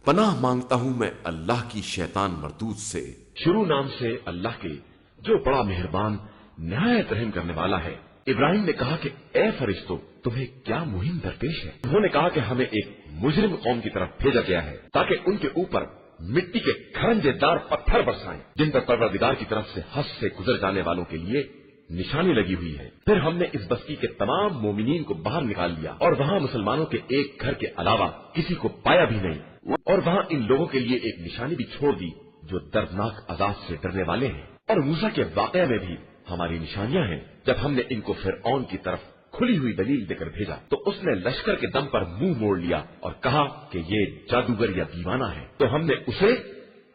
پناہ مانگتا ہوں میں اللہ کی شیطان مردود سے۔ شروع نام سے اللہ کے جو بڑا مہربان نہایت رحم کرنے والا ہے۔ ابراہیم نے کہا کہ اے فرشتوں، تمہیں کیا مہم درپیش ہے؟ انہوں نے کہا کہ ہمیں ایک مجرم قوم کی طرف بھیجا گیا ہے تاکہ ان کے اوپر مٹی کے کھرنجے دار پتھر برسائیں جن پر پروردگار کی طرف سے حد سے گزر جانے والوں کے لیے نشانی لگی ہوئی ہے۔ پھر ہم نے اس بستی کے تمام مومنین کو باہر نکال لیا اور وہاں مسلمانوں کے ایک گھر کے علاوہ کسی کو پایا بھی نہیں، اور وہاں ان لوگوں کے لیے ایک نشانی بھی چھوڑ دی جو دردناک عذاب سے ڈرنے والے ہیں۔ اور موسیٰ کے واقعہ میں بھی ہماری نشانیاں ہیں۔ جب ہم نے ان کو فرعون کی طرف کھلی ہوئی دلیل دے کر بھیجا تو اس نے لشکر کے دم پر منہ موڑ لیا اور کہا کہ یہ جادوگر یا دیوانہ ہے۔ تو ہم نے اسے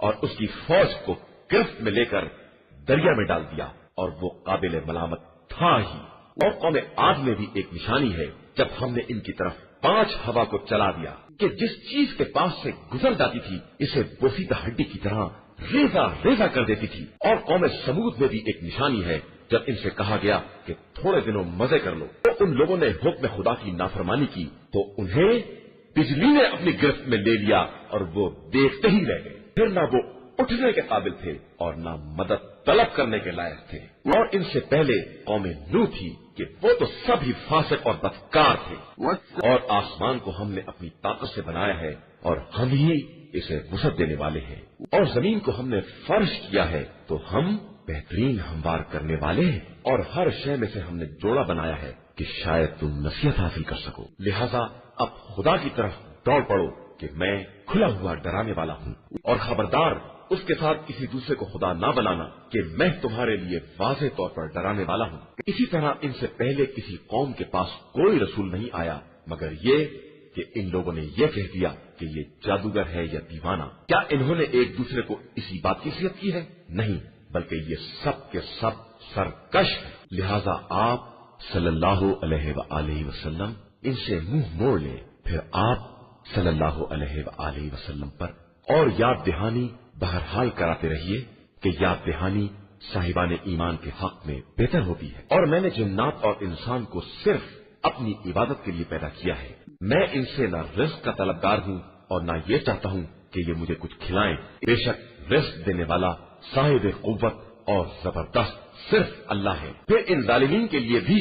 اور اس کی فوج کو گرفت میں لے کر دریا میں ڈال دیا، اور وہ قابل ملامت تھا ہی۔ اور قوم عاد میں بھی ایک نشانی ہے، جب ہم نے ان کی طرف 5 ہوا کو چلا دیا کہ جس چیز کے پاس سے گزر جاتی تھی اسے بوسیدہ ہڈی کی طرح ریزہ ریزہ کر دیتی تھی۔ اور قوم سمود میں بھی ایک نشانی ہے، جب ان سے کہا گیا کہ تھوڑے دنوں مزے کر لو تو ان لوگوں نے حکم خدا کی نافرمانی کی تو انہیں بجلی نے اپنی گرفت میں لے لیا اور وہ دیکھتے ہی رہ گئے۔ پھر نہ وہ اٹھنے کے قابل تھے اور نہ مدد طلب کرنے کے لائق تھے۔ اور ان سے پہلے قوم نوح تھی کہ وہ تو سب ہی فاسق اور بدکار تھے۔ اور آسمان کو ہم نے اپنی طاقت سے بنایا ہے اور ہم ہی اسے وسعت دینے والے ہیں، اور زمین کو ہم نے فرش کیا ہے تو ہم بہترین ہموار کرنے والے ہیں، اور ہر شے میں سے ہم نے جوڑا بنایا ہے کہ شاید تم نصیحت حاصل کر سکو۔ لہذا اب خدا کی طرف دوڑ پڑو کہ میں کھلا ہوا ڈرانے والا ہوں، اور خبردار اس کے ساتھ کسی دوسرے کو خدا نہ بنانا کہ میں تمہارے لیے واضح طور پر ڈرانے والا ہوں۔ اسی طرح ان سے پہلے کسی قوم کے پاس کوئی رسول نہیں آیا مگر یہ کہ ان لوگوں نے یہ کہہ دیا کہ یہ جادوگر ہے یا دیوانہ۔ کیا انہوں نے ایک دوسرے کو اسی بات کی نصیحت کی ہے؟ نہیں، بلکہ یہ سب کے سب سرکش ہیں۔ لہذا آپ صلی اللہ علیہ وآلہ وسلم ان سے منہ موڑ لیں، پھر آپ صلی اللہ علیہ وآلہ وسلم پر اور یاد دہانی بہرحال کراتے رہیے کہ یاد دہانی صاحبان ایمان کے حق میں بہتر ہوتی ہے۔ اور میں نے جنات اور انسان کو صرف اپنی عبادت کے لیے پیدا کیا ہے۔ میں ان سے نہ رزق کا طلبگار ہوں اور نہ یہ چاہتا ہوں کہ یہ مجھے کچھ کھلائیں۔ بے شک رزق دینے والا صاحب قوت اور زبردست صرف اللہ ہے۔ پھر ان ظالمین کے لیے بھی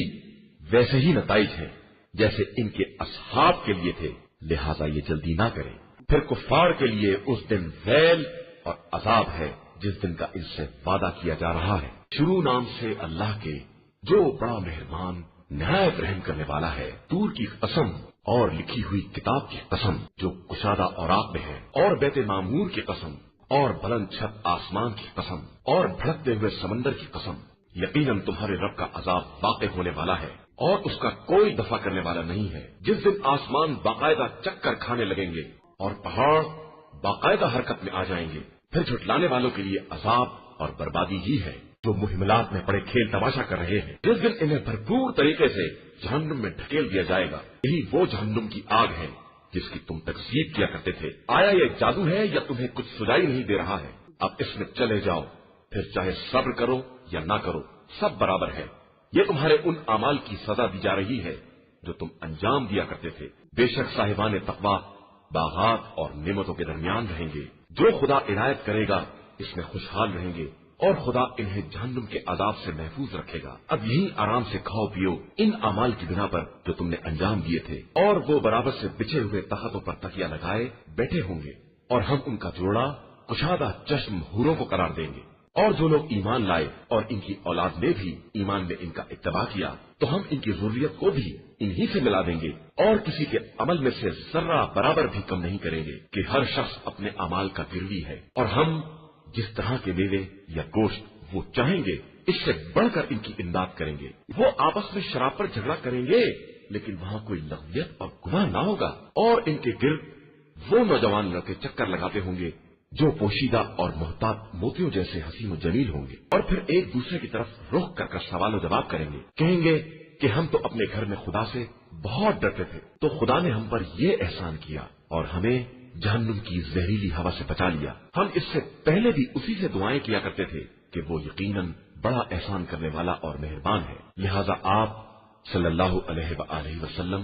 ویسے ہی نتائج ہیں جیسے ان کے اصحاب کے لیے تھے، لہذا یہ جلدی نہ کریں۔ پھر کفار کے لیے اس دن ویل اور عذاب ہے جس دن کا ان سے وعدہ کیا جا رہا ہے۔ شروع نام سے اللہ کے جو بڑا مہربان نہایت رحم کرنے والا ہے۔ طور کی قسم اور لکھی ہوئی کتاب کی قسم جو کشادہ اوراق میں ہے، اور بیت معمور کی قسم، اور بلند چھت آسمان کی قسم، اور بھڑکتے ہوئے سمندر کی قسم، یقیناً تمہارے رب کا عذاب واقع ہونے والا ہے اور اس کا کوئی دفع کرنے والا نہیں ہے۔ جس دن آسمان باقاعدہ چکر کھانے لگیں گے اور پہاڑ باقاعدہ حرکت میں آ جائیں گے، پھر جھٹلانے والوں کے لیے عذاب اور بربادی ہی ہے جو محملات میں پڑے کھیل تماشا کر رہے ہیں۔ جس دن انہیں بھرپور طریقے سے جہنم میں ڈھکیل دیا جائے گا، یہی وہ جہنم کی آگ ہے جس کی تم تکذیب کیا کرتے تھے۔ آیا یہ جادو ہے یا تمہیں کچھ سجائی نہیں دے رہا ہے؟ اب اس میں چلے جاؤ، پھر چاہے صبر کرو یا نہ کرو، سب برابر ہے۔ یہ تمہارے ان اعمال کی سزا دی جا رہی ہے جو تم انجام دیا کرتے تھے۔ بے شک صاحبان تقویٰ باغات اور نعمتوں کے درمیان رہیں گے۔ جو خدا عنایت کرے گا اس میں خوشحال رہیں گے، اور خدا انہیں جہنم کے عذاب سے محفوظ رکھے گا۔ اب یہی آرام سے کھاؤ پیو ان اعمال کی بنا پر جو تم نے انجام دیے تھے، اور وہ برابر سے بچھے ہوئے تختوں پر تکیہ لگائے بیٹھے ہوں گے، اور ہم ان کا جوڑا کشادہ چشم حوروں کو قرار دیں گے۔ اور جو لوگ ایمان لائے اور ان کی اولاد نے بھی ایمان میں ان کا اتباع کیا تو ہم ان کی ضروریت کو بھی انہی سے ملا دیں گے، اور کسی کے عمل میں سے ذرہ برابر بھی کم نہیں کریں گے کہ ہر شخص اپنے اعمال کا گروی ہے۔ اور ہم جس طرح کے میوے یا گوشت وہ چاہیں گے اس سے بڑھ کر ان کی امداد کریں گے۔ وہ آپس میں شراب پر جھگڑا کریں گے لیکن وہاں کوئی لغویت اور گناہ نہ ہوگا، اور ان کے گرد وہ نوجوان لڑکے چکر لگاتے ہوں گے جو پوشیدہ اور محتاط موتیوں جیسے حسین و جمیل ہوں گے، اور پھر ایک دوسرے کی طرف رخ کر کر سوال و جواب کریں گے، کہیں گے کہ ہم تو اپنے گھر میں خدا سے بہت ڈرتے تھے تو خدا نے ہم پر یہ احسان کیا اور ہمیں جہنم کی زہریلی ہوا سے بچا لیا۔ ہم اس سے پہلے بھی اسی سے دعائیں کیا کرتے تھے کہ وہ یقیناً بڑا احسان کرنے والا اور مہربان ہے۔ لہذا آپ صلی اللہ علیہ وآلہ وسلم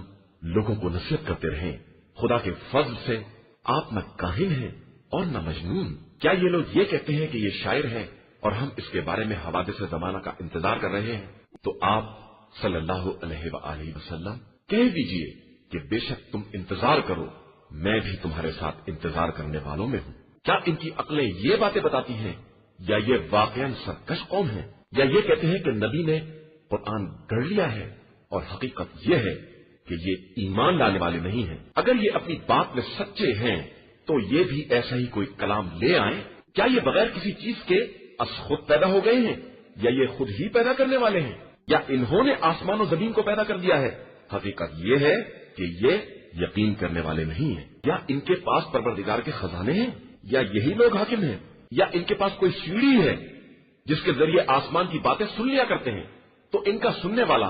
لوگوں کو نصیحت کرتے رہیں، خدا کے فضل سے آپ نہ کاہن ہیں اور نہ مجنون۔ کیا یہ لوگ یہ کہتے ہیں کہ یہ شاعر ہے اور ہم اس کے بارے میں حوادث زمانہ کا انتظار کر رہے ہیں؟ تو آپ صلی اللہ علیہ وآلہ وسلم کہہ دیجئے کہ بے شک تم انتظار کرو، میں بھی تمہارے ساتھ انتظار کرنے والوں میں ہوں۔ کیا ان کی عقلیں یہ باتیں بتاتی ہیں یا یہ واقعاً سرکش قوم ہے، یا یہ کہتے ہیں کہ نبی نے قرآن گڑھ لیا ہے اور حقیقت یہ ہے کہ یہ ایمان لانے والے نہیں ہیں؟ اگر یہ اپنی بات میں سچے ہیں تو یہ بھی ایسا ہی کوئی کلام لے آئیں۔ کیا یہ بغیر کسی چیز کے از خود پیدا ہو گئے ہیں، یا یہ خود ہی پیدا کرنے والے ہیں، یا انہوں نے آسمان و زمین کو پیدا کر دیا ہے؟ حقیقت یہ ہے کہ یہ یقین کرنے والے نہیں ہیں۔ یا ان کے پاس پروردگار کے خزانے ہیں، یا یہی لوگ حاکم ہیں، یا ان کے پاس کوئی سیڑھی ہے جس کے ذریعے آسمان کی باتیں سن لیا کرتے ہیں؟ تو ان کا سننے والا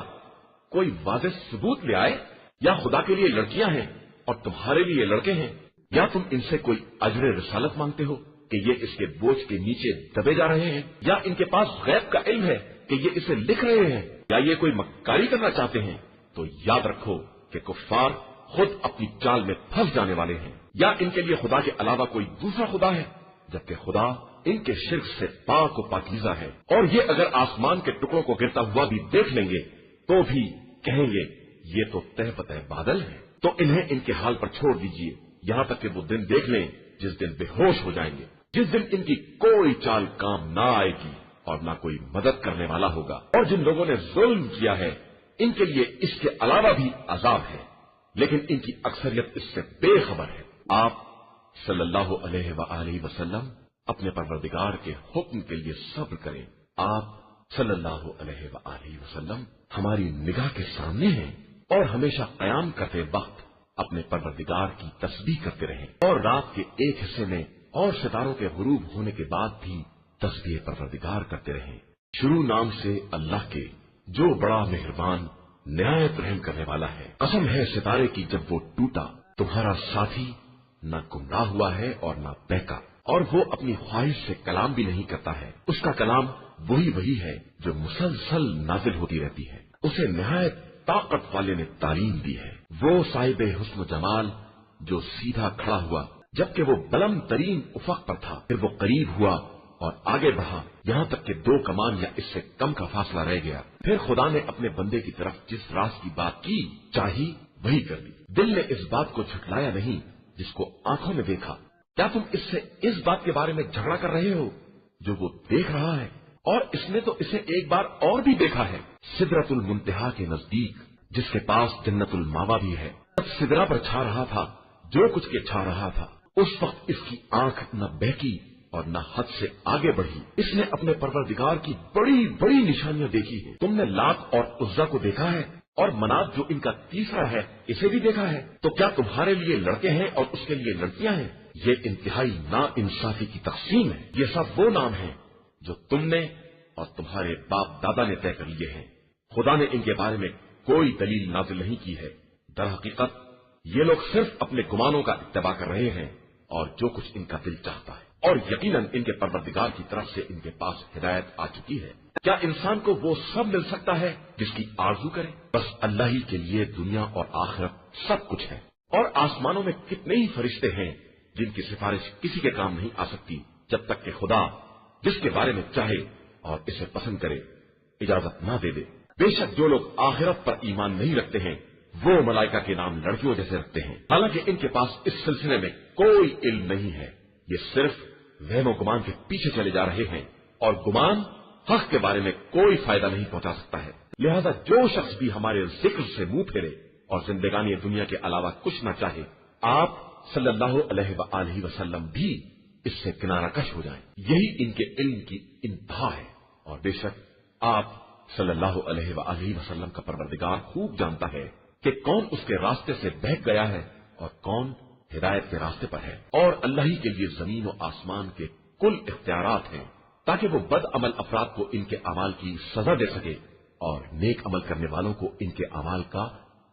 کوئی واضح ثبوت لے آئے۔ یا خدا کے لیے لڑکیاں ہیں اور تمہارے لیے لڑکے ہیں؟ یا تم ان سے کوئی اجر رسالت مانگتے ہو کہ یہ اس کے بوجھ کے نیچے دبے جا رہے ہیں؟ یا ان کے پاس غیب کا علم ہے کہ یہ اسے لکھ رہے ہیں؟ یا یہ کوئی مکاری کرنا چاہتے ہیں؟ تو یاد رکھو کہ کفار خود اپنی چال میں پھنس جانے والے ہیں۔ یا ان کے لیے خدا کے علاوہ کوئی دوسرا خدا ہے، جبکہ خدا ان کے شرک سے پاک و پاکیزہ ہے۔ اور یہ اگر آسمان کے ٹکڑوں کو گرتا ہوا بھی دیکھ لیں گے تو بھی کہیں گے یہ تو تہ بتہ بادل ہے۔ تو انہیں ان کے حال پر چھوڑ دیجئے یہاں تک کہ وہ دن دیکھ لیں جس دن بے ہوش ہو جائیں گے، جس دن ان کی کوئی چال کام نہ آئے گی اور نہ کوئی مدد کرنے والا ہوگا۔ اور جن لوگوں نے ظلم کیا ہے ان کے لیے اس کے علاوہ بھی عذاب ہے، لیکن ان کی اکثریت اس سے بے خبر ہے۔ آپ صلی اللہ علیہ وآلہ وسلم اپنے پروردگار کے حکم کے لیے صبر کریں۔ آپ صلی اللہ علیہ وآلہ وسلم ہماری نگاہ کے سامنے ہیں اور ہمیشہ قیام کرتے وقت اپنے پروردگار کی تسبیح کرتے رہیں، اور رات کے ایک حصے میں اور ستاروں کے غروب ہونے کے بعد بھی تسبیح پروردگار کرتے رہیں۔ شروع نام سے اللہ کے جو بڑا مہربان نہایت رحم کرنے والا ہے۔ قسم ہے ستارے کی جب وہ ٹوٹا، تمہارا ساتھی نہ گمراہ ہوا ہے اور نہ بہکا، اور وہ اپنی خواہش سے کلام بھی نہیں کرتا ہے۔ اس کا کلام وہی ہے جو مسلسل نازل ہوتی رہتی ہے۔ اسے نہایت طاقت والے نے تعلیم دی ہے۔ وہ صاحب حسن و جمال جو سیدھا کھڑا ہوا جبکہ وہ بلند ترین افق پر تھا، پھر وہ قریب ہوا اور آگے بڑھا یہاں تک کہ 2 کمان یا اس سے کم کا فاصلہ رہ گیا۔ پھر خدا نے اپنے بندے کی طرف جس راز کی بات کی چاہی وہی کر دی۔ دل نے اس بات کو جھٹلایا نہیں جس کو آنکھوں نے دیکھا۔ کیا تم اس سے اس بات کے بارے میں جھگڑا کر رہے ہو جو وہ دیکھ رہا ہے؟ اور اس نے تو اسے ایک بار اور بھی دیکھا ہے، سدرۃ المنتہا کے نزدیک، جس کے پاس جنت الماوا بھی ہے۔ جب سدرا پر چھا رہا تھا جو کچھ کے چھا رہا تھا، اس وقت اس کی آنکھ نہ بہکی اور نہ حد سے آگے بڑھی۔ اس نے اپنے پروردگار کی بڑی بڑی نشانیاں دیکھی ہیں۔ تم نے لات اور عزا کو دیکھا ہے، اور منات جو ان کا تیسرا ہے اسے بھی دیکھا ہے۔ تو کیا تمہارے لیے لڑکے ہیں اور اس کے لیے لڑکیاں ہیں؟ یہ انتہائی نا انصافی کی تقسیم ہے۔ یہ سب وہ نام ہیں جو تم نے اور تمہارے باپ دادا نے طے کر لیے ہیں۔ خدا نے ان کے بارے میں کوئی دلیل نازل نہیں کی ہے۔ در حقیقت یہ لوگ صرف اپنے گمانوں کا اتباع کر رہے ہیں اور جو کچھ ان کا دل چاہتا ہے، اور یقیناً ان کے پروردگار کی طرف سے ان کے پاس ہدایت آ چکی ہے۔ کیا انسان کو وہ سب مل سکتا ہے جس کی آرزو کرے؟ بس اللہ ہی کے لیے دنیا اور آخرت سب کچھ ہے، اور آسمانوں میں کتنے ہی فرشتے ہیں جن کی سفارش کسی کے کام نہیں آ سکتی جب تک کہ خدا جس کے بارے میں چاہے اور اسے پسند کرے اجازت نہ دے دے۔ بے شک جو لوگ آخرت پر ایمان نہیں رکھتے ہیں وہ ملائکہ کے نام لڑکیوں جیسے رکھتے ہیں، حالانکہ ان کے پاس اس سلسلے میں کوئی علم نہیں ہے۔ یہ صرف وہم و گمان کے پیچھے چلے جا رہے ہیں، اور گمان حق کے بارے میں کوئی فائدہ نہیں پہنچا سکتا ہے۔ لہذا جو شخص بھی ہمارے ذکر سے منہ پھیرے اور زندگانی دنیا کے علاوہ کچھ نہ چاہے، آپ صلی اللہ علیہ وآلہ وسلم بھی اس سے کنارہ کش ہو جائیں۔ یہی ان کے علم کی انتہا ہے، اور بے شک آپ صلی اللہ علیہ وآلہ وسلم کا پروردگار خوب جانتا ہے کہ کون اس کے راستے سے بہک گیا ہے اور کون ہدایت کے راستے پر ہے۔ اور اللہ ہی کے لیے زمین و آسمان کے کل اختیارات ہیں تاکہ وہ بد عمل افراد کو ان کے اعمال کی سزا دے سکے اور نیک عمل کرنے والوں کو ان کے اعمال کا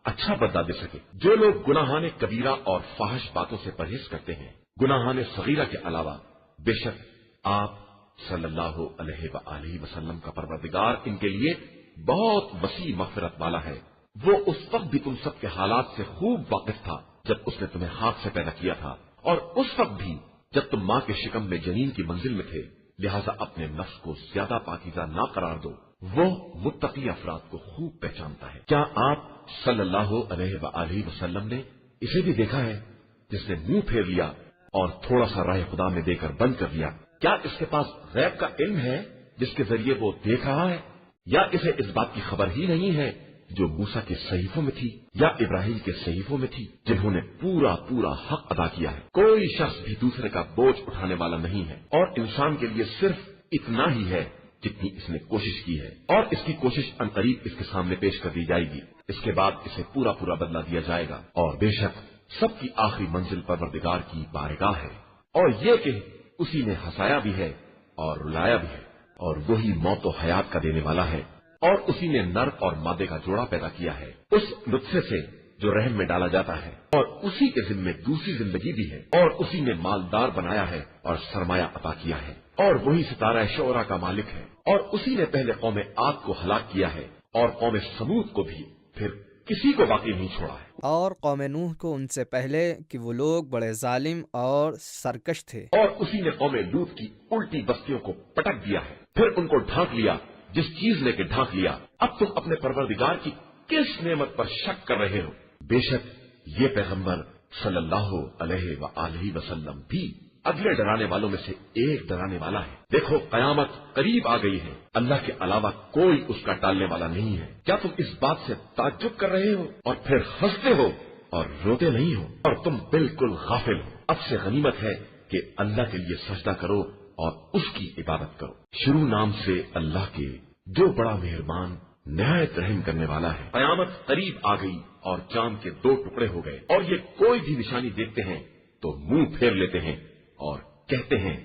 اچھا بدلہ دے سکے۔ جو لوگ گناہان کبیرہ اور فاحش باتوں سے پرہیز کرتے ہیں گناہان صغیرہ کے علاوہ، بے شک آپ صلی اللہ علیہ وآلہ وسلم کا پروردگار ان کے لیے بہت وسیع مغفرت والا ہے۔ وہ اس وقت بھی تم سب کے حالات سے خوب واقف تھا جب اس نے تمہیں ہاتھ سے پیدا کیا تھا اور اس وقت بھی جب تم ماں کے شکم میں جنین کی منزل میں تھے، لہذا اپنے نفس کو زیادہ پاکیزہ نہ قرار دو، وہ متقی افراد کو خوب پہچانتا ہے۔ کیا آپ صلی اللہ علیہ وآلہ وسلم نے اسے بھی دیکھا ہے جس نے منہ پھیر لیا اور تھوڑا سا راہ خدا میں دے کر بند کر لیا؟ کیا اس کے پاس غیب کا علم ہے جس کے ذریعے وہ دیکھ رہا ہے، یا اسے اس بات کی خبر ہی نہیں ہے جو موسیٰ کے صحیفوں میں تھی یا ابراہیم کے صحیفوں میں تھی، جنہوں نے پورا پورا حق ادا کیا ہے؟ کوئی شخص بھی دوسرے کا بوجھ اٹھانے والا نہیں ہے، اور انسان کے لیے صرف اتنا ہی ہے جتنی اس نے کوشش کی ہے، اور اس کی کوشش عنقریب اس کے سامنے پیش کر دی جائے گی۔ اس کے بعد اسے پورا پورا بدلہ دیا جائے گا، اور بے شک سب کی آخری منزل پروردگار کی بارگاہ ہے، اور یہ کہ اسی نے ہنسایا بھی ہے اور رلایا بھی ہے، اور وہی موت و حیات کا دینے والا ہے، اور اسی نے نر اور مادے کا جوڑا پیدا کیا ہے اس نطفے سے جو رحم میں ڈالا جاتا ہے، اور اسی کے ذمے دوسری زندگی بھی ہے، اور اسی نے مالدار بنایا ہے اور سرمایہ عطا کیا ہے، اور وہی ستارہ شعرا کا مالک ہے، اور اسی نے پہلے قوم عاد کو ہلاک کیا ہے اور قوم سمود کو بھی، پھر کسی کو باقی نہیں چھوڑا ہے، اور قوم نوح کو ان سے پہلے کہ وہ لوگ بڑے ظالم اور سرکش تھے، اور اسی نے قوم لوط کی الٹی بستیوں کو پٹک دیا ہے، پھر ان کو ڈھانک لیا جس چیز نے کہ ڈھانک لیا۔ اب تم اپنے پروردگار کی کس نعمت پر شک کر رہے ہو؟ بے شک یہ پیغمبر صلی اللہ علیہ وآلہ وسلم بھی اگلے ڈرانے والوں میں سے ایک ڈرانے والا ہے۔ دیکھو قیامت قریب آ گئی ہے، اللہ کے علاوہ کوئی اس کا ٹالنے والا نہیں ہے۔ کیا تم اس بات سے تعجب کر رہے ہو اور پھر ہنستے ہو اور روتے نہیں ہو، اور تم بالکل غافل ہو؟ اب سے غنیمت ہے کہ اللہ کے لیے سجدہ کرو اور اس کی عبادت کرو۔ شروع نام سے اللہ کے جو بڑا مہربان نہایت رحم کرنے والا ہے۔ قیامت قریب آ گئی اور چاند کے دو ٹکڑے ہو گئے، اور یہ کوئی بھی نشانی دیکھتے ہیں تو منہ پھیر لیتے ہیں اور کہتے ہیں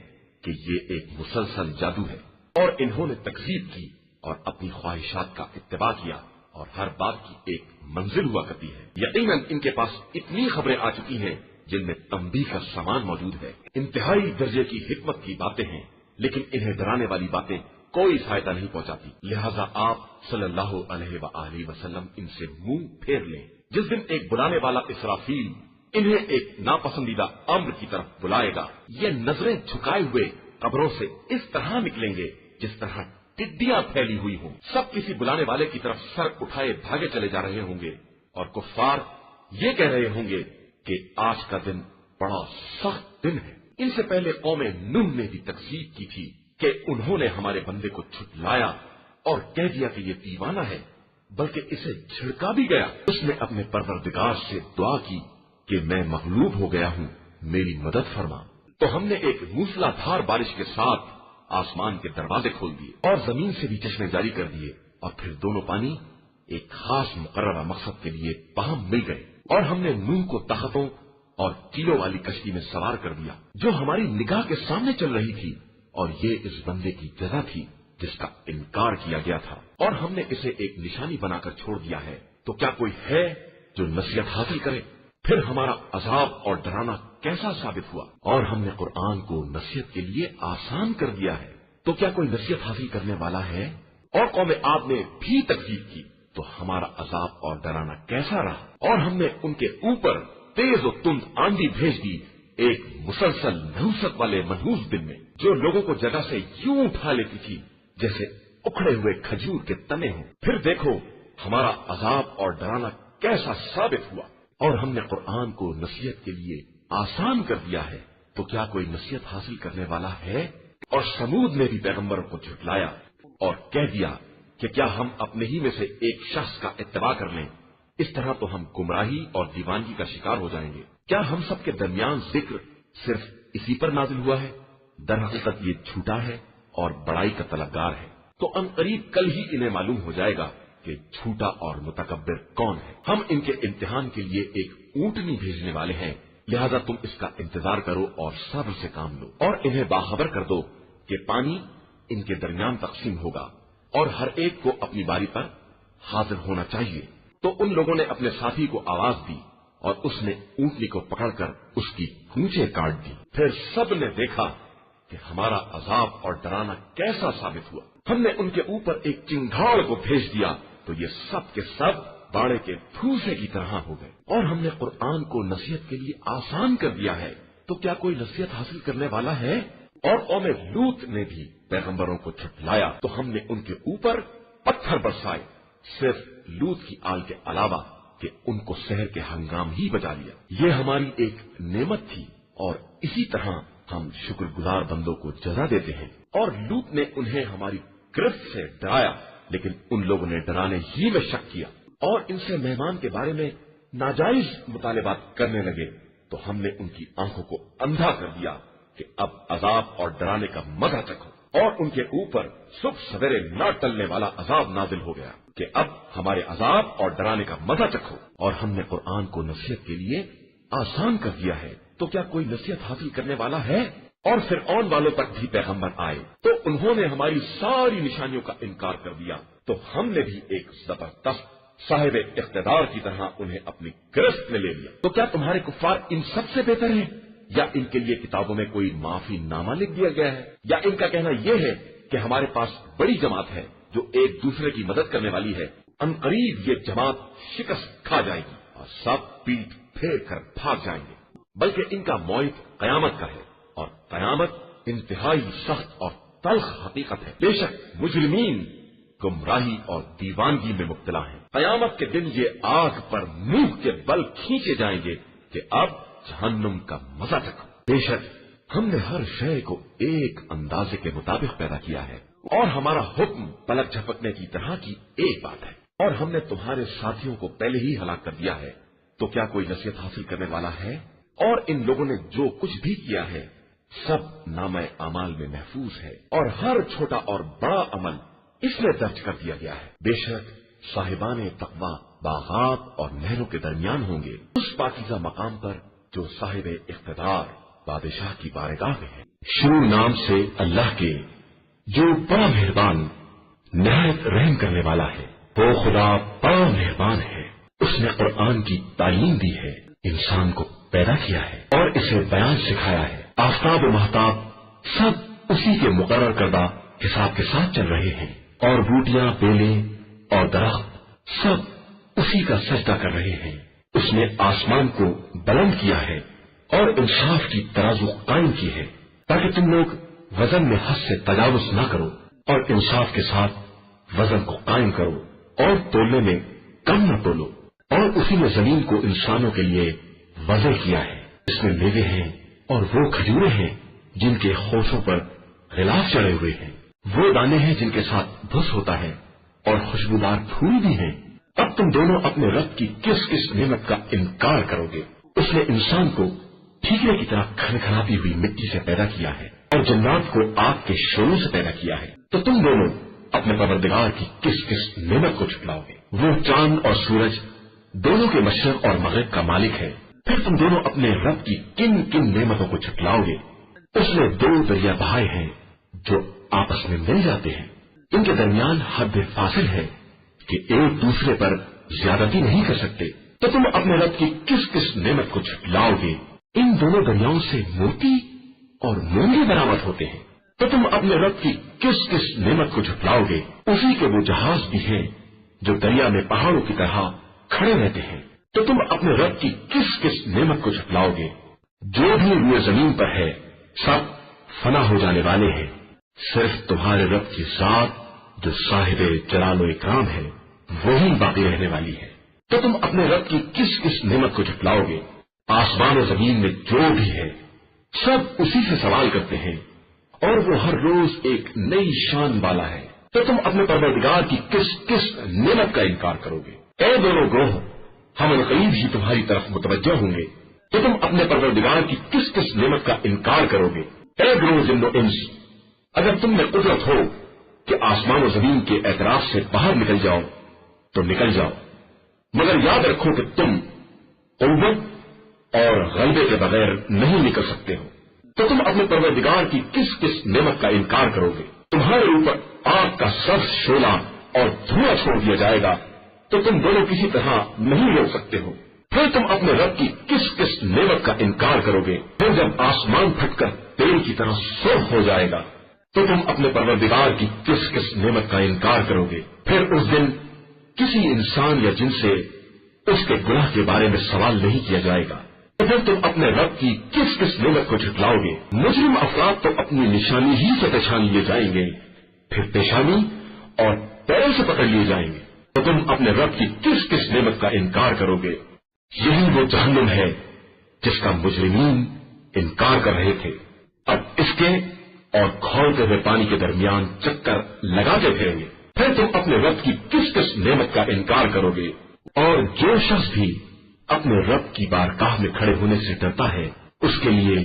کہ یہ ایک مسلسل جادو ہے، اور انہوں نے تکذیب کی اور اپنی خواہشات کا اتباع کیا، اور ہر بات کی ایک منزل ہوا کرتی ہے۔ یقیناً ان کے پاس اتنی خبریں آ چکی ہیں جن میں تنبیہ کا سامان موجود ہے، انتہائی درجے کی حکمت کی باتیں ہیں، لیکن انہیں ڈرانے والی باتیں کوئی فائدہ نہیں پہنچاتی، لہذا آپ صلی اللہ علیہ وآلہ وسلم ان سے منہ پھیر لیں۔ جس دن ایک بلانے والا اسرافیل انہیں ایک ناپسندیدہ امر کی طرف بلائے گا، یہ نظریں جھکائے ہوئے قبروں سے اس طرح نکلیں گے جس طرح ٹڈیاں پھیلی ہوئی ہوں، سب کسی بلانے والے کی طرف سر اٹھائے بھاگے چلے جا رہے ہوں گے، اور کفار یہ کہہ رہے ہوں گے کہ آج کا دن بڑا سخت دن ہے۔ ان سے پہلے قوم نوح نے بھی تکذیب کی تھی کہ انہوں نے ہمارے بندے کو جھٹلایا اور کہہ دیا کہ یہ دیوانہ ہے، بلکہ اسے جھڑکا بھی گیا۔ اس نے اپنے پروردگار سے دعا کی کہ میں مغلوب ہو گیا ہوں، میری مدد فرما، تو ہم نے ایک موسلا دھار بارش کے ساتھ آسمان کے دروازے کھول دیے اور زمین سے بھی چشمے جاری کر دیے، اور پھر دونوں پانی ایک خاص مقررہ مقصد کے لیے باہم مل گئے، اور ہم نے نوح کو تختوں اور کیلوں والی کشتی میں سوار کر دیا جو ہماری نگاہ کے سامنے چل رہی تھی، اور یہ اس بندے کی جزا تھی جس کا انکار کیا گیا تھا، اور ہم نے اسے ایک نشانی بنا کر چھوڑ دیا ہے، تو کیا کوئی ہے جو نصیحت حاصل کرے؟ پھر ہمارا عذاب اور ڈرانا کیسا ثابت ہوا، اور ہم نے قرآن کو نصیحت کے لیے آسان کر دیا ہے، تو کیا کوئی نصیحت حاصل کرنے والا ہے؟ اور قوم عاد نے بھی تکذیب کی تو ہمارا عذاب اور ڈرانا کیسا رہا، اور ہم نے ان کے اوپر تیز و تند آندھی بھیج دی ایک مسلسل نحوست والے منحوس دن میں، جو لوگوں کو جگہ سے یوں اٹھا لیتی تھی جیسے اکھڑے ہوئے کھجور کے تنے ہوں۔ پھر دیکھو ہمارا عذاب اور ڈرانا کیسا ثابت ہوا، اور ہم نے قرآن کو نصیحت کے لیے آسان کر دیا ہے، تو کیا کوئی نصیحت حاصل کرنے والا ہے؟ اور سمود نے بھی پیغمبروں کو جھٹلایا اور کہہ دیا کہ کیا ہم اپنے ہی میں سے ایک شخص کا اتباع کر لیں، اس طرح تو ہم گمراہی اور دیوانگی کا شکار ہو جائیں گے۔ کیا ہم سب کے درمیان ذکر صرف اسی پر نازل ہوا ہے؟ در حقیقت یہ جھوٹا ہے اور بڑائی کا طلبگار ہے، تو ان قریب کل ہی انہیں معلوم ہو جائے گا کہ جھوٹا اور متکبر کون ہے۔ ہم ان کے امتحان کے لیے ایک اونٹنی بھیجنے والے ہیں، لہذا تم اس کا انتظار کرو اور صبر سے کام لو، اور انہیں باخبر کر دو کہ پانی ان کے درمیان تقسیم ہوگا اور ہر ایک کو اپنی باری پر حاضر ہونا چاہیے۔ تو ان لوگوں نے اپنے ساتھی کو آواز دی اور اس نے اونٹنی کو پکڑ کر اس کی کونچیں کاٹ دی۔ پھر سب نے دیکھا کہ ہمارا عذاب اور ڈرانا کیسا ثابت ہوا۔ ہم نے ان کے اوپر ایک چنگھاڑ کو بھیج دیا تو یہ سب کے سب باڑے کے پھوسے کی طرح ہو گئے، اور ہم نے قرآن کو نصیحت کے لیے آسان کر دیا ہے، تو کیا کوئی نصیحت حاصل کرنے والا ہے؟ اور قوم لوط نے بھی پیغمبروں کو جھٹلایا تو ہم نے ان کے اوپر پتھر برسائے، صرف لوط کی آل کے علاوہ کہ ان کو سحر کے ہنگام ہی بچا لیا۔ یہ ہماری ایک نعمت تھی اور اسی طرح ہم شکر گزار بندوں کو جزا دیتے ہیں۔ اور لوط نے انہیں ہماری گرفت سے ڈرایا، لیکن ان لوگوں نے ڈرانے ہی میں شک کیا اور ان سے مہمان کے بارے میں ناجائز مطالبات کرنے لگے، تو ہم نے ان کی آنکھوں کو اندھا کر دیا کہ اب عذاب اور ڈرانے کا مزہ چکھو، اور ان کے اوپر صبح سویرے نہ ٹلنے والا عذاب نازل ہو گیا کہ اب ہمارے عذاب اور ڈرانے کا مزہ چکھو۔ اور ہم نے قرآن کو نصیحت کے لیے آسان کر دیا ہے، تو کیا کوئی نصیحت حاصل کرنے والا ہے؟ اور فرعون والوں پر بھی پیغمبر آئے تو انہوں نے ہماری ساری نشانیوں کا انکار کر دیا، تو ہم نے بھی ایک زبردست صاحب اقتدار کی طرح انہیں اپنی گرفت میں لے لیا۔ تو کیا تمہارے کفار ان سب سے بہتر ہیں، یا ان کے لیے کتابوں میں کوئی معافی نامہ لکھ دیا گیا ہے، یا ان کا کہنا یہ ہے کہ ہمارے پاس بڑی جماعت ہے جو ایک دوسرے کی مدد کرنے والی ہے، عنقریب یہ جماعت شکست کھا جائے گی اور سب پیٹ پھیر کر بھاگ جائیں گے، بلکہ ان کا موعد قیامت کا ہے، اور قیامت انتہائی سخت اور تلخ حقیقت ہے۔ بے شک مجرمین گمراہی اور دیوانگی میں مبتلا ہیں۔ قیامت کے دن یہ آگ پر منہ کے بل کھینچے جائیں گے کہ اب جہنم کا مزہ چکھو۔ بے شک ہم نے ہر شے کو ایک اندازے کے مطابق پیدا کیا ہے، اور ہمارا حکم پلک جھپکنے کی طرح کی ایک بات ہے، اور ہم نے تمہارے ساتھیوں کو پہلے ہی ہلاک کر دیا ہے، تو کیا کوئی نصیحت حاصل کرنے والا ہے؟ اور ان لوگوں نے جو کچھ بھی کیا ہے سب نامہ اعمال میں محفوظ ہے، اور ہر چھوٹا اور بڑا عمل اس میں درج کر دیا گیا ہے۔ بے شک صاحبان تقوی باغات اور نہروں کے درمیان ہوں گے، اس پاکیزہ مقام پر جو صاحب اقتدار بادشاہ کی بارگاہ میں ہے۔ شروع نام سے اللہ کے جو بڑا مہربان نہایت رحم کرنے والا ہے، وہ خدا بڑا مہربان ہے۔ اس نے قرآن کی تعلیم دی ہے، انسان کو پیدا کیا ہے اور اسے بیان سکھایا ہے۔ آفتاب و مہتاب سب اسی کے مقرر کردہ حساب کے ساتھ چل رہے ہیں، اور بوٹیاں، بیلیں اور درخت سب اسی کا سجدہ کر رہے ہیں۔ اس نے آسمان کو بلند کیا ہے اور انصاف کی ترازو قائم کی ہے، تاکہ تم لوگ وزن میں حد سے تجاوز نہ کرو، اور انصاف کے ساتھ وزن کو قائم کرو اور تولنے میں کم نہ تولو۔ اور اسی نے زمین کو انسانوں کے لیے وضع کیا ہے، اس میں میوے ہیں اور وہ کھجورے ہیں جن کے خوشوں پر غلاف چڑھے ہوئے ہیں، وہ دانے ہیں جن کے ساتھ بھس ہوتا ہے، اور خوشبودار پھول بھی ہیں۔ اب تم دونوں اپنے رب کی کس کس نعمت کا انکار کرو گے؟ اس نے انسان کو ٹھیکرے کی طرح کھنکھناتی ہوئی مٹی سے پیدا کیا ہے، اور جنات کو آگ کے شعلوں سے پیدا کیا ہے، تو تم دونوں اپنے پروردگار کی کس کس نعمت کو جھٹلاؤ گے؟ وہ چاند اور سورج دونوں کے مشرق اور مغرب کا مالک ہے، پھر تم دونوں اپنے رب کی کن کن نعمتوں کو جھٹلاؤ گے؟ اس نے دو دریا بہائے ہیں جو آپس میں مل جاتے ہیں، ان کے درمیان حد فاصل ہے کہ ایک دوسرے پر زیادتی نہیں کر سکتے، تو تم اپنے رب کی کس کس نعمت کو جھٹلاؤ گے؟ ان دونوں دریاؤں سے موتی اور مونگے برآمد ہوتے ہیں، تو تم اپنے رب کی کس کس نعمت کو جھٹلاؤ گے؟ اسی کے وہ جہاز بھی ہیں جو دریا میں پہاڑوں کی طرح کھڑے رہتے ہیں، تو تم اپنے رب کی کس کس نعمت کو جھٹلاؤ گے؟ جو بھی روئے زمین پر ہے سب فنا ہو جانے والے ہیں، صرف تمہارے رب کی ذات جو صاحب جلال و اکرام ہے وہی باقی رہنے والی ہے۔ تو تم اپنے رب کی کس کس نعمت کو جھٹلاؤ گے؟ آسمان و زمین میں جو بھی ہے سب اسی سے سوال کرتے ہیں، اور وہ ہر روز ایک نئی شان والا ہے، تو تم اپنے پروردگار کی کس کس نعمت کا انکار کرو گے؟ اے دونوں گروہ، ہم قریب ہی تمہاری طرف متوجہ ہوں گے، تو تم اپنے پروردگار کی کس کس نعمت کا انکار کرو گے؟ اے گروہ جن و انس، اگر تم میں قدرت ہو کہ آسمان و زمین کے اعتراف سے باہر نکل جاؤ تو نکل جاؤ، مگر یاد رکھو کہ تم قوت اور غلبے کے بغیر نہیں نکل سکتے ہو۔ تو تم اپنے پروردگار کی کس کس نعمت کا انکار کرو گے؟ تمہارے اوپر آگ کا سبز شعلہ اور دھواں چھوڑ دیا جائے گا، تو تم دونوں کسی طرح نہیں روک سکتے ہو۔ پھر تم اپنے رب کی کس کس نعمت کا انکار کرو گے؟ پھر جب آسمان پھٹ کر تیل کی طرح سرخ ہو جائے گا تو تم اپنے پروردگار کی کس کس نعمت کا انکار کرو گے؟ پھر اس دن کسی انسان یا جن سے اس کے گناہ کے بارے میں سوال نہیں کیا جائے گا، تو پھر تم اپنے رب کی کس کس نعمت کو جھٹلاؤ گے؟ مجرم افراد تو اپنی نشانی ہی سے پہچان لیے جائیں گے، پھر پیشانی اور پیروں سے پکڑ لیے جائیں گے، تو تم اپنے رب کی کس کس نعمت کا انکار کرو گے؟ یہی وہ جہنم ہے جس کا مجرمین انکار کر رہے تھے۔ اب اس کے اور کھولتے ہوئے پانی کے درمیان چکر لگاتے پھریں گے، پھر تم اپنے رب کی کس کس نعمت کا انکار کرو گے؟ اور جو شخص بھی اپنے رب کی بارگاہ میں کھڑے ہونے سے ڈرتا ہے اس کے لیے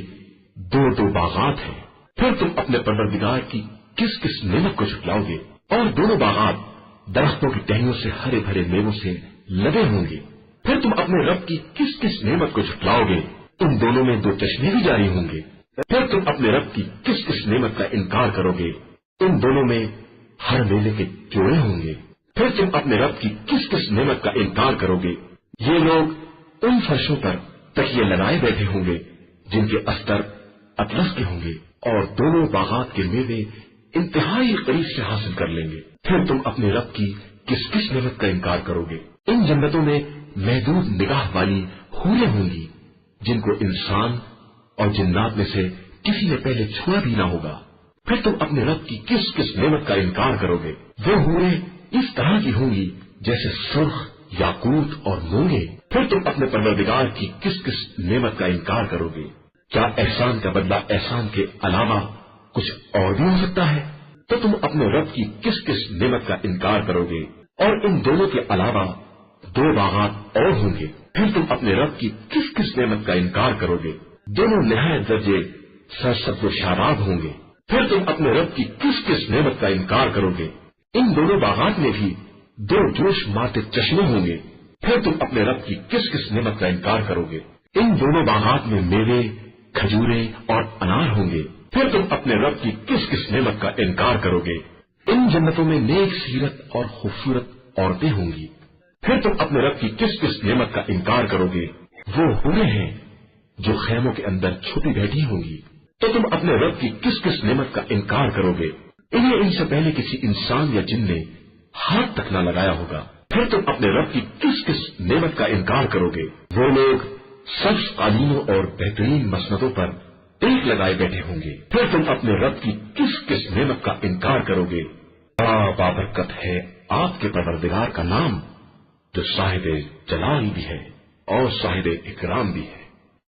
دو باغات ہیں، پھر تم اپنے پروردگار کی کس کس نعمت کو جھٹلاؤ گے؟ اور دونوں باغات درختوں کی ٹہنیوں سے ہرے بھرے میووں سے لدے ہوں گے، پھر تم اپنے رب کی کس کس نعمت کو جھٹلاؤ گے؟ ان دونوں میں دو چشمے بھی جاری ہوں گے، پھر تم اپنے رب کی کس کس نعمت کا انکار کرو گے؟ ان دونوں میں ہر میلے کے جوڑے ہوں گے، پھر تم اپنے رب کی کس کس نعمت کا انکار کرو گے؟ یہ لوگ ان فرشوں پر تکیے لگائے بیٹھے ہوں گے جن کے استر اطلس کے ہوں گے، اور دونوں باغات کے میوے انتہائی قریب سے حاصل کر لیں گے، پھر تم اپنے رب کی کس کس نعمت کا انکار کرو گے؟ ان جنتوں میں محدود نگاہ والی حوریں ہوں گی جن کو انسان اور جنات میں سے کسی نے پہلے چھوا بھی نہ ہوگا، پھر تم اپنے رب کی کس کس نعمت کا انکار کرو گے؟ وہ حوریں اس طرح کی ہوں گی جیسے سرخ، یاقوت اور مونگے، پھر تم اپنے پروردگار کی کس کس نعمت کا انکار کرو گے؟ کیا احسان کا بدلہ احسان کے علاوہ کچھ اور بھی ہو سکتا ہے؟ تو تم اپنے رب کی کس کس نعمت کا انکار کرو گے؟ اور ان دونوں کے علاوہ دو باغات اور ہوں گے، پھر تم اپنے رب کی کس کس نعمت کا انکار کرو گے؟ دونوں نہایت درجے سرسبز و شاداب ہوں گے، پھر تم اپنے رب کی کس کس نعمت کا انکار کرو گے؟ ان دونوں باغات میں بھی دو جوش مارتے چشمے ہوں گے، پھر تم اپنے رب کی کس کس نعمت کا انکار کرو گے؟ ان دونوں باغات میں میوے، کھجورے اور انار ہوں گے، پھر تم اپنے رب کی کس کس نعمت کا انکار کرو گے؟ ان جنتوں میں نیک سیرت اور خوبصورت عورتیں ہوں گی، پھر تم اپنے رب کی کس کس نعمت کا انکار کرو گے؟ وہ حوریں ہیں جو خیموں کے اندر چھپی بیٹھی ہوں گی، تو تم اپنے رب کی کس کس نعمت کا انکار کرو گے؟ انہیں ان سے پہلے کسی انسان یا جن نے ہاتھ تک نہ لگایا ہوگا، پھر تم اپنے رب کی کس کس نعمت کا انکار کرو گے؟ وہ لوگ سبز قالینوں اور بہترین مسندوں پر ٹیک لگائے بیٹھے ہوں گے، پھر تم اپنے رب کی کس کس نعمت کا انکار کرو گے؟ بڑا بابرکت ہے آپ کے پروردگار کا نام جو صاحب جلال بھی ہے اور صاحب اکرام بھی ہے۔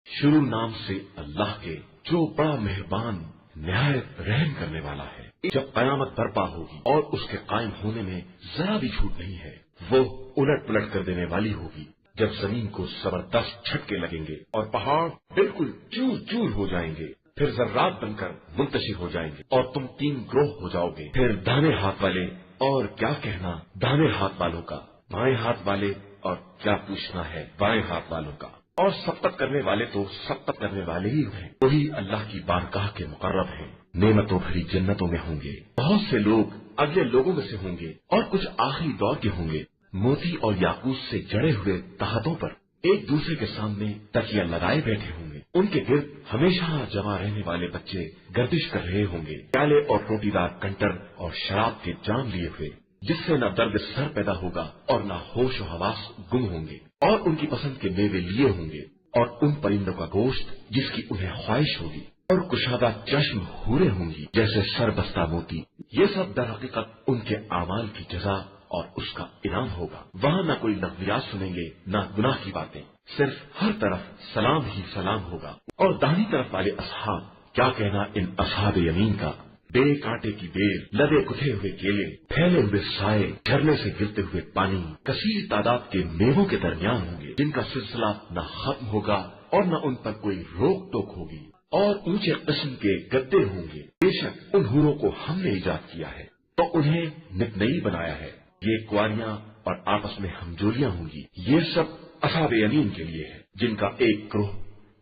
شروع نام سے اللہ کے جو بڑا مہربان نہایت رحم کرنے والا ہے۔ جب قیامت برپا ہوگی اور اس کے قائم ہونے میں ذرا بھی جھوٹ نہیں ہے، وہ الٹ پلٹ کر دینے والی ہوگی۔ جب زمین کو زبردست جھٹکے لگیں گے اور پہاڑ بالکل چور چور ہو جائیں گے، پھر ذرات بن کر منتشر ہو جائیں گے اور تم تین گروہ ہو جاؤ گے، پھر دانے ہاتھ والے اور کیا کہنا دانے ہاتھ والوں کا، بائیں ہاتھ والے اور کیا پوچھنا ہے بائیں ہاتھ والوں کا، اور سبقت کرنے والے تو سبقت کرنے والے ہی ہیں، وہی اللہ کی بارگاہ کے مقرب ہیں۔ نعمتوں بھری جنتوں میں ہوں گے، بہت سے لوگ اگلے لوگوں میں سے ہوں گے اور کچھ آخری دور کے ہوں گے، موتی اور یاقوت سے جڑے ہوئے تہتوں پر ایک دوسرے کے سامنے تکیہ لگائے بیٹھے ہوں گے، ان کے گرد ہمیشہ جمع رہنے والے بچے گردش کر رہے ہوں گے، پیالے اور روٹی دار کنٹر اور شراب کے جام لیے ہوئے، جس سے نہ درد سر پیدا ہوگا اور نہ ہوش و حواس گم ہوں گے، اور ان کی پسند کے میوے لیے ہوں گے، اور ان پرندوں کا گوشت جس کی انہیں خواہش ہوگی، اور کشادہ چشم حوریں ہوں گی جیسے سر بستہ موتی۔ یہ سب در حقیقت ان کے اعمال کی جزا اور اس کا انعام ہوگا۔ وہاں نہ کوئی لغویات سنیں گے نہ گناہ کی باتیں، صرف ہر طرف سلام ہی سلام ہوگا۔ اور داہنی طرف والے اصحاب، کیا کہنا ان اصحاب یمین کا، بے کانٹے کی بیر، لدے کٹھے ہوئے کیلے، پھیلے ہوئے سائے، جھرنے سے گرتے ہوئے پانی، کثیر تعداد کے میووں کے درمیان ہوں گے جن کا سلسلہ نہ ختم ہوگا اور نہ ان پر کوئی روک ٹوک ہوگی، اور اونچے قسم کے گدے ہوں گے۔ بے شک ان حوروں کو ہم نے ایجاد کیا ہے تو انہیں نت نئی بنایا ہے، یہ کواریاں اور آپس میں ہمجولیاں ہوں گی۔ یہ سب اصحاب یمین کے لیے ہے جن کا ایک گروہ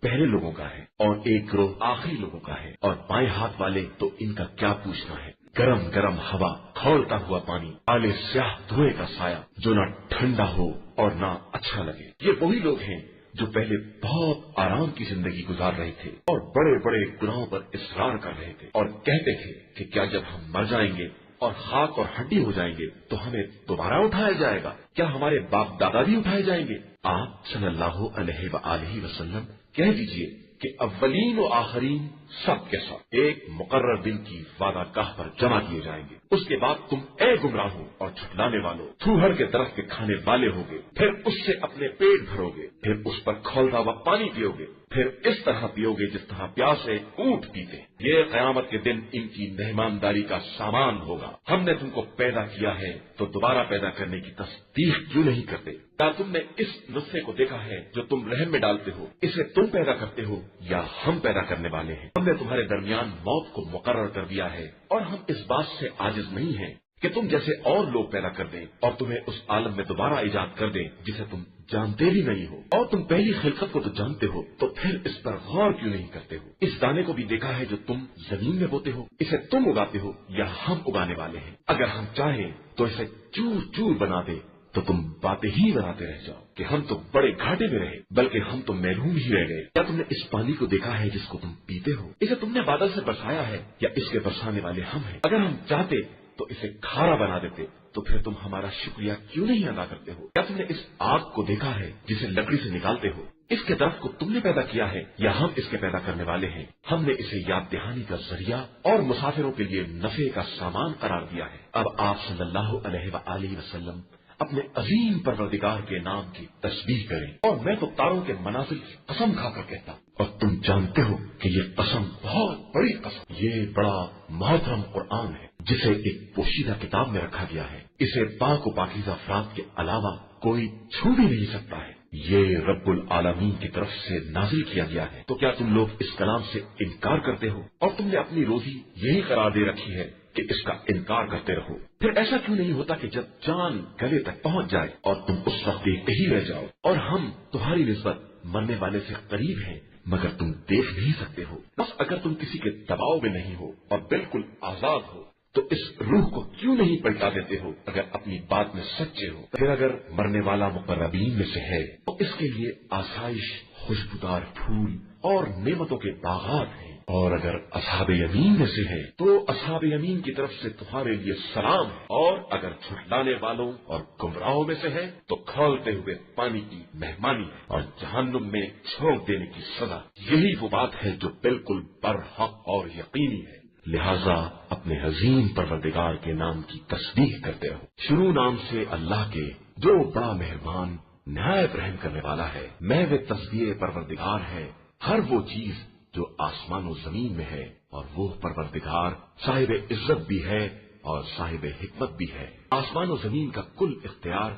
پہلے لوگوں کا ہے اور ایک گروہ آخری لوگوں کا ہے، اور بائیں ہاتھ والے تو ان کا کیا پوچھنا ہے۔ گرم گرم ہوا، کھولتا ہوا پانی، کالے سیاہ دھوئے کا سایہ جو نہ ٹھنڈا ہو اور نہ اچھا لگے۔ یہ وہی لوگ ہیں جو پہلے بہت آرام کی زندگی گزار رہے تھے اور بڑے بڑے گناہوں پر اصرار کر رہے تھے، اور کہتے تھے کہ کیا جب ہم مر جائیں گے اور خاک اور ہڈی ہو جائیں گے تو ہمیں دوبارہ اٹھایا جائے گا؟ کیا ہمارے باپ دادا بھی اٹھائے جائیں گے؟ آپ صلی اللہ علیہ وآلہ وسلم کہہ دیجئے کہ اولین و آخرین سب کے سب ایک مقرر دن کی وعدہ گاہ پر جمع کیے جائیں گے. اس کے بعد تم اے گمراہوں اور جھٹلانے والوں تھوہر کے درخت کے کھانے والے ہوگے، پھر اس سے اپنے پیٹ بھرو گے، پھر اس پر کھولتا ہوا پانی پیو گے، پھر اس طرح پیو گے جس طرح پیاسے اونٹ پیتے. یہ قیامت کے دن ان کی مہمانداری کا سامان ہوگا. ہم نے تم کو پیدا کیا ہے تو دوبارہ پیدا کرنے کی تصدیق کیوں نہیں کرتے؟ کیا تم نے اس نطفے کو دیکھا ہے جو تم رحم میں ڈالتے ہو؟ اسے تم پیدا کرتے ہو یا ہم پیدا کرنے والے ہیں؟ ہم نے تمہارے درمیان موت کو مقرر کر دیا ہے اور ہم اس بات سے عاجز نہیں ہیں کہ تم جیسے اور لوگ پیدا کر دیں اور تمہیں اس عالم میں دوبارہ ایجاد کر دیں جسے تم جانتے بھی نہیں ہو. اور تم پہلی خلقت کو تو جانتے ہو تو پھر اس پر غور کیوں نہیں کرتے ہو؟ اس دانے کو بھی دیکھا ہے جو تم زمین میں بوتے ہو؟ اسے تم اگاتے ہو یا ہم اگانے والے ہیں؟ اگر ہم چاہیں تو اسے چور چور بنا دے تو تم باتیں ہی بناتے رہ جاؤ کہ ہم تو بڑے گھاٹے میں رہے، بلکہ ہم تو محروم ہی رہ گئے. کیا تم نے اس پانی کو دیکھا ہے جس کو تم پیتے ہو؟ اسے تم نے بادل سے برسایا ہے یا اس کے برسانے والے ہم ہیں؟ اگر ہم چاہتے تو اسے کھارا بنا دیتے تو پھر تم ہمارا شکریہ کیوں نہیں ادا کرتے ہو؟ کیا تم نے اس آگ کو دیکھا ہے جسے لکڑی سے نکالتے ہو؟ اس کے درخت کو تم نے پیدا کیا ہے یا ہم اس کے پیدا کرنے والے ہیں؟ ہم نے اسے یاد دہانی کا ذریعہ اور مسافروں کے لیے نفع کا سامان قرار دیا ہے. اب آپ صلی اللہ علیہ وآلہ وسلم اپنے عظیم پروردگار کے نام کی تسبیح کریں. اور میں تو تاروں کے منازل کی قسم کھا کر کہتا ہوں، اور تم جانتے ہو کہ یہ قسم بہت بڑی قسم، یہ بڑا محترم قرآن ہے جسے ایک پوشیدہ کتاب میں رکھا گیا ہے. اسے پاک و پاکیزہ افراد کے علاوہ کوئی چھو بھی نہیں سکتا ہے. یہ رب العالمین کی طرف سے نازل کیا گیا ہے. تو کیا تم لوگ اس کلام سے انکار کرتے ہو؟ اور تم نے اپنی روزی یہی قرار دے رکھی ہے کہ اس کا انکار کرتے رہو. پھر ایسا کیوں نہیں ہوتا کہ جب جان گلے تک پہنچ جائے اور تم اس وقت دیکھتے ہی رہ جاؤ؟ اور ہم تمہاری نسبت مرنے والے سے قریب ہیں مگر تم دیکھ نہیں سکتے ہو. بس اگر تم کسی کے دباؤ میں نہیں ہو اور بالکل آزاد ہو تو اس روح کو کیوں نہیں پلٹا دیتے ہو اگر اپنی بات میں سچے ہو؟ پھر اگر مرنے والا مقربین میں سے ہے تو اس کے لیے آسائش، خوشبودار پھول اور نعمتوں کے باغات ہیں. اور اگر اصحاب یمین میں سے ہے تو اصحاب یمین کی طرف سے تمہارے لیے سلام ہے. اور اگر جھٹلانے والوں اور گمراہوں میں سے ہے تو کھولتے ہوئے پانی کی مہمانی ہے اور جہنم میں چھونک دینے کی سزا. یہی وہ بات ہے جو بالکل برحق اور یقینی ہے. لہذا اپنے عظیم پروردگار کے نام کی تسبیح کرتے رہو. شروع نام سے اللہ کے جو بڑا مہربان نہایت رحم کرنے والا ہے. میں وہ تسبیح پروردگار ہے ہر وہ چیز جو آسمان و زمین میں ہے، اور وہ پروردگار صاحب عزت بھی ہے اور صاحب حکمت بھی ہے. آسمان و زمین کا کل اختیار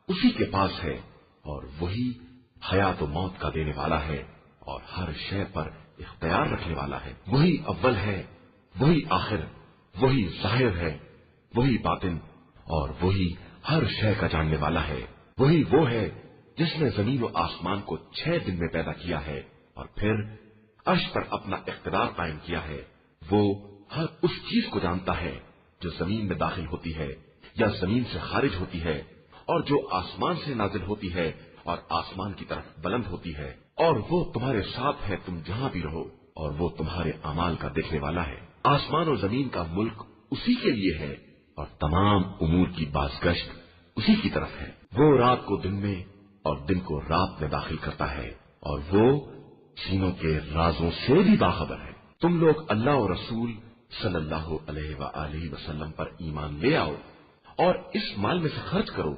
اسی کے پاس ہے اور وہی حیات و موت کا دینے والا ہے اور ہر شے پر اختیار رکھنے والا ہے. وہی اول ہے، وہی آخر، وہی ظاہر ہے، وہی باطن، اور وہی ہر شے کا جاننے والا ہے. وہی وہ ہے جس نے زمین و آسمان کو 6 دن میں پیدا کیا ہے اور پھر عرش پر اپنا اقتدار قائم کیا ہے. وہ ہر اس چیز کو جانتا ہے جو زمین میں داخل ہوتی ہے یا زمین سے خارج ہوتی ہے، اور جو آسمان سے نازل ہوتی ہے اور آسمان کی طرف بلند ہوتی ہے. اور وہ تمہارے ساتھ ہے تم جہاں بھی رہو، اور وہ تمہارے اعمال کا دیکھنے والا ہے. آسمان اور زمین کا ملک اسی کے لیے ہے اور تمام امور کی بازگشت اسی کی طرف ہے. وہ رات کو دن میں اور دن کو رات میں داخل کرتا ہے، اور وہ سینوں کے رازوں سے بھی باخبر ہے. تم لوگ اللہ اور رسول صلی اللہ علیہ وآلہ وسلم پر ایمان لے آؤ اور اس مال میں سے خرچ کرو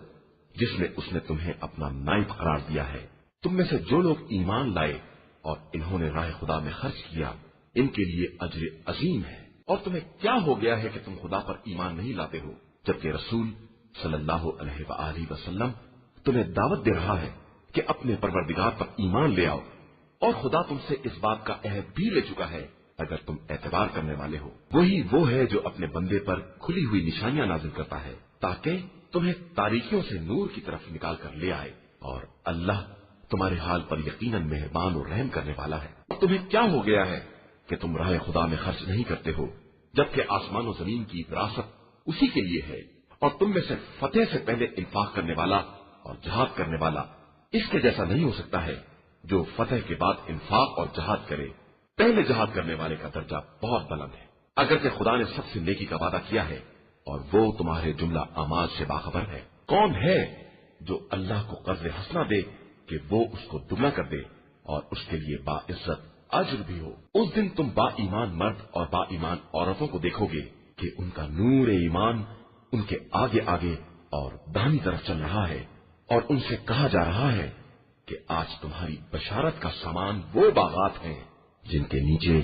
جس میں اس نے تمہیں اپنا نائب قرار دیا ہے. تم میں سے جو لوگ ایمان لائے اور انہوں نے راہ خدا میں خرچ کیا ان کے لیے اجر عظیم ہے. اور تمہیں کیا ہو گیا ہے کہ تم خدا پر ایمان نہیں لاتے ہو جبکہ رسول صلی اللہ علیہ وآلہ وسلم تمہیں دعوت دے رہا ہے کہ اپنے پروردگار پر ایمان لے آؤ، اور خدا تم سے اس بات کا عہد بھی لے چکا ہے اگر تم اعتبار کرنے والے ہو. وہی وہ ہے جو اپنے بندے پر کھلی ہوئی نشانیاں نازل کرتا ہے تاکہ تمہیں تاریکیوں سے نور کی طرف نکال کر لے آئے. اور اللہ تمہارے حال پر یقیناً مہربان اور رحم کرنے والا ہے. اور تمہیں کیا ہو گیا ہے کہ تم راہ خدا میں خرچ نہیں کرتے ہو جبکہ آسمان و زمین کی وراثت اسی کے لیے ہے. اور تم میں سے فتح سے پہلے انفاق کرنے والا اور جہاد کرنے والا اس کے جیسا نہیں ہو سکتا ہے جو فتح کے بعد انفاق اور جہاد کرے. پہلے جہاد کرنے والے کا درجہ بہت بلند ہے اگرچہ خدا نے سب سے نیکی کا وعدہ کیا ہے اور وہ تمہارے جملہ اعمال سے باخبر ہے. کون ہے جو اللہ کو قرض حسنہ دے کہ وہ اس کو دگنا کر دے اور اس کے لیے باعزت اجر بھی ہو۔ اس دن تم با ایمان مرد اور با ایمان عورتوں کو دیکھو گے کہ ان کا نور ایمان ان کے آگے آگے اور داہنی طرف چل رہا ہے، اور ان سے کہا جا رہا ہے کہ آج تمہاری بشارت کا سامان وہ باغات ہیں جن کے نیچے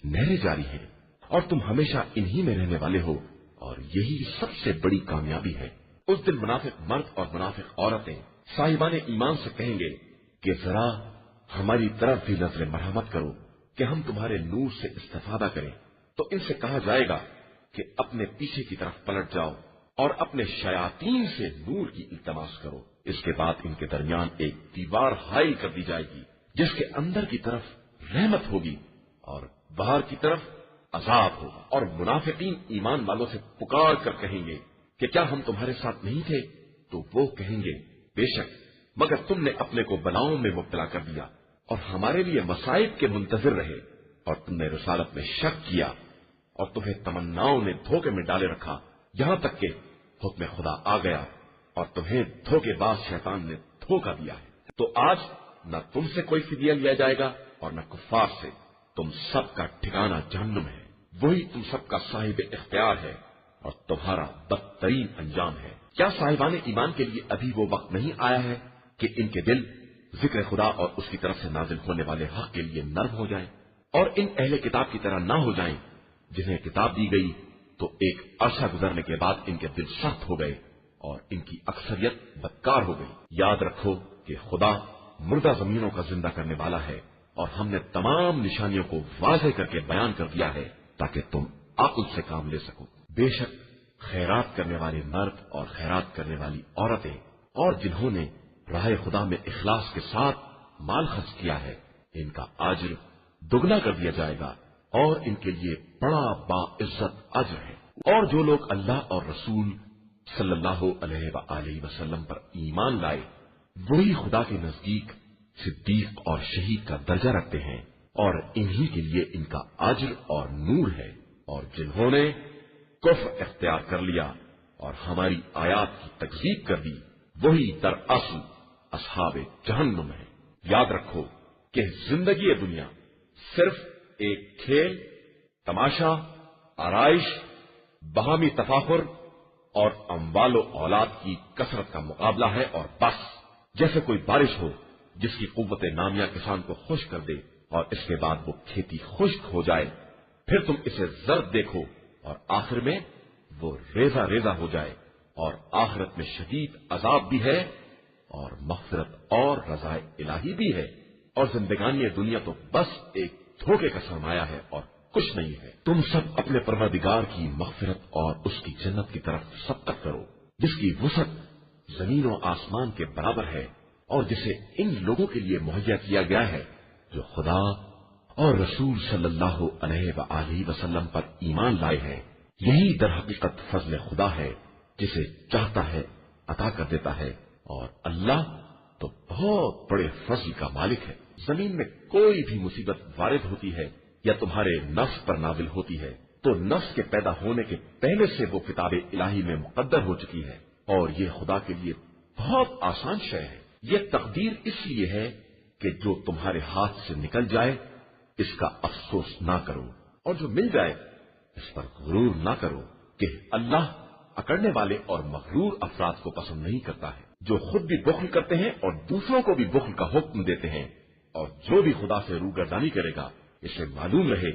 نہریں جاری ہیں، اور تم ہمیشہ انہی میں رہنے والے ہو، اور یہی سب سے بڑی کامیابی ہے۔ اس دن منافق مرد اور منافق عورتیں صاحبان ایمان سے کہیں گے کہ ذرا ہماری طرف بھی نظر مرحمت کرو کہ ہم تمہارے نور سے استفادہ کریں۔ تو ان سے کہا جائے گا کہ اپنے پیچھے کی طرف پلٹ جاؤ اور اپنے شیاطین سے نور کی التماس کرو۔ اس کے بعد ان کے درمیان ایک دیوار حائل کر دی جائے گی جس کے اندر کی طرف رحمت ہوگی اور باہر کی طرف عذاب ہوگا، اور منافقین ایمان والوں سے پکار کر کہیں گے کہ کیا ہم تمہارے ساتھ نہیں تھے؟ تو وہ کہیں گے بے شک، مگر تم نے اپنے کو بلاؤں میں مبتلا کر دیا اور ہمارے لیے مصائب کے منتظر رہے، اور تم نے رسالت میں شک کیا اور تمہیں تمناؤں نے دھوکے میں ڈالے رکھا، یہاں تک کہ حکم خدا آ گیا اور تمہیں دھوکے باز شیطان نے دھوکا دیا ہے۔ تو آج نہ تم سے کوئی فدیہ لیا جائے گا اور نہ کفار سے، تم سب کا ٹھکانہ جہنم ہے، وہی تم سب کا صاحب اختیار ہے اور تمہارا بدترین انجام ہے۔ کیا صاحبان ایمان کے لیے ابھی وہ وقت نہیں آیا ہے کہ ان کے دل ذکر خدا اور اس کی طرف سے نازل ہونے والے حق کے لیے نرم ہو جائیں اور ان اہل کتاب کی طرح نہ ہو جائیں جنہیں کتاب دی گئی تو ایک عرصہ گزرنے کے بعد ان کے دل سخت ہو گئے اور ان کی اکثریت بدکار ہو گئی۔ یاد رکھو کہ خدا مردہ زمینوں کا زندہ کرنے والا ہے، اور ہم نے تمام نشانیوں کو واضح کر کے بیان کر دیا ہے تاکہ تم عقل سے کام لے سکو۔ بے شک خیرات کرنے والے مرد اور خیرات کرنے والی عورتیں اور جنہوں نے راہ خدا میں اخلاص کے ساتھ مال خرچ کیا ہے، ان کا اجر دگنا کر دیا جائے گا اور ان کے لیے بڑا باعزت اجر ہے۔ اور جو لوگ اللہ اور رسول صلی اللہ علیہ وآلہ وسلم پر ایمان لائے وہی خدا کے نزدیک صدیق اور شہید کا درجہ رکھتے ہیں، اور انہی کے لیے ان کا اجر اور نور ہے۔ اور جنہوں نے کفر اختیار کر لیا اور ہماری آیات کی تکذیب کر دی وہی دراصل اصحاب جہنم ہے۔ یاد رکھو کہ زندگی دنیا صرف ایک کھیل، تماشا، آرائش، باہمی تفاخر اور اموال و اولاد کی کثرت کا مقابلہ ہے، اور بس جیسے کوئی بارش ہو جس کی قوت نامیہ کسان کو خشک کر دے اور اس کے بعد وہ کھیتی خشک ہو جائے، پھر تم اسے زرد دیکھو اور آخر میں وہ ریزہ ریزہ ہو جائے، اور آخرت میں شدید عذاب بھی ہے اور مغفرت اور رضا الہی بھی ہے، اور زندگانی دنیا تو بس ایک دھوکے کا سرمایہ ہے اور کچھ نہیں ہے۔ تم سب اپنے پروردگار کی مغفرت اور اس کی جنت کی طرف سبقت کرو جس کی وسعت زمین و آسمان کے برابر ہے، اور جسے ان لوگوں کے لیے مہیا کیا گیا ہے جو خدا اور رسول صلی اللہ علیہ وآلہ وسلم پر ایمان لائے ہیں۔ یہی در حقیقت فضل خدا ہے، جسے چاہتا ہے عطا کر دیتا ہے، اور اللہ تو بہت بڑے فضل کا مالک ہے۔ زمین میں کوئی بھی مصیبت وارد ہوتی ہے یا تمہارے نفس پر نازل ہوتی ہے تو نفس کے پیدا ہونے کے پہلے سے وہ کتاب الہی میں مقدر ہو چکی ہے، اور یہ خدا کے لیے بہت آسان شے ہے۔ یہ تقدیر اس لیے ہے کہ جو تمہارے ہاتھ سے نکل جائے اس کا افسوس نہ کرو، اور جو مل جائے اس پر غرور نہ کرو، کہ اللہ اکڑنے والے اور مغرور افراد کو پسند نہیں کرتا ہے، جو خود بھی بخل کرتے ہیں اور دوسروں کو بھی بخل کا حکم دیتے ہیں۔ اور جو بھی خدا سے روگردانی کرے گا اسے معلوم رہے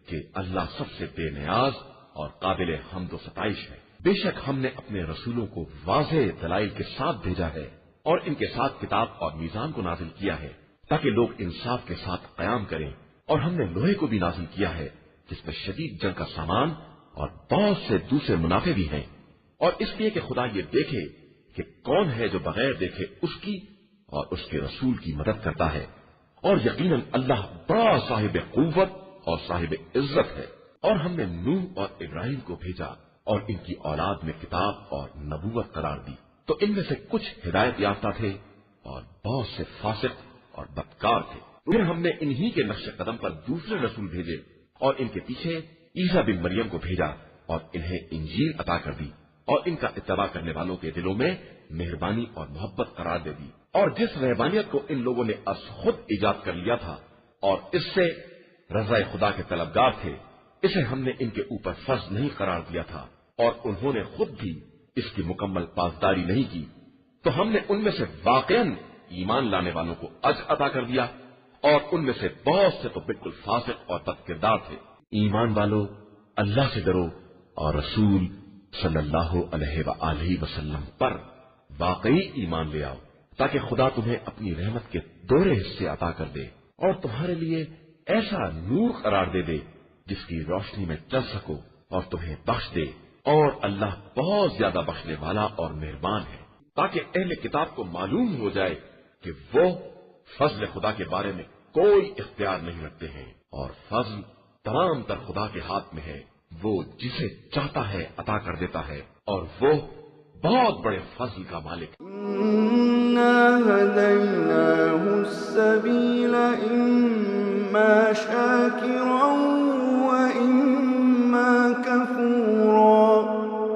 کہ اللہ سب سے بے نیاز اور قابل حمد و ستائش ہے۔ بے شک ہم نے اپنے رسولوں کو واضح دلائل کے ساتھ بھیجا ہے اور ان کے ساتھ کتاب اور میزان کو نازل کیا ہے تاکہ لوگ انصاف کے ساتھ قیام کریں، اور ہم نے لوہے کو بھی نازل کیا ہے جس میں شدید جنگ کا سامان اور بہت سے دوسرے منافع بھی ہیں، اور اس لیے کہ خدا یہ دیکھے کہ کون ہے جو بغیر دیکھے اس کی اور اس کے رسول کی مدد کرتا ہے، اور یقیناً اللہ بڑا صاحب قوت اور صاحب عزت ہے۔ اور ہم نے نوح اور ابراہیم کو بھیجا اور ان کی اولاد میں کتاب اور نبوت قرار دی، تو ان میں سے کچھ ہدایت یافتہ تھے اور بہت سے فاسق اور بدکار تھے۔ پھر ہم نے انہی کے نقش قدم پر دوسرے رسول بھیجے اور ان کے پیچھے عیسیٰ بن مریم کو بھیجا اور انہیں انجیل عطا کر دی، اور ان کا اتباع کرنے والوں کے دلوں میں مہربانی اور محبت قرار دے دی، اور جس رہبانیت کو ان لوگوں نے از خود ایجاد کر لیا تھا اور اس سے رضا خدا کے طلبگار تھے، اسے ہم نے ان کے اوپر فرض نہیں قرار دیا تھا اور انہوں نے خود بھی اس کی مکمل پاسداری نہیں کی، تو ہم نے ان میں سے واقعاً ایمان لانے والوں کو اجر عطا کر دیا اور ان میں سے بہت سے تو بالکل فاسق اور بد کردار تھے۔ ایمان والو، اللہ سے ڈرو اور رسول صلی اللہ علیہ وآلہ وسلم پر واقعی ایمان لے آؤ تاکہ خدا تمہیں اپنی رحمت کے دوہرے حصے عطا کر دے اور تمہارے لیے ایسا نور قرار دے جس کی روشنی میں چل سکو اور تمہیں بخش دے، اور اللہ بہت زیادہ بخشنے والا اور مہربان ہے، تاکہ اہل کتاب کو معلوم ہو جائے کہ وہ فضل خدا کے بارے میں کوئی اختیار نہیں رکھتے ہیں، اور فضل تمام تر خدا کے ہاتھ میں ہے، وہ جسے چاہتا ہے عطا کر دیتا ہے، اور وہ بہت بڑے فضل کا مالک ہے۔ إِنَّا هَدَيْنَاهُ السَّبِيلَ إِمَّا شَاكِرًا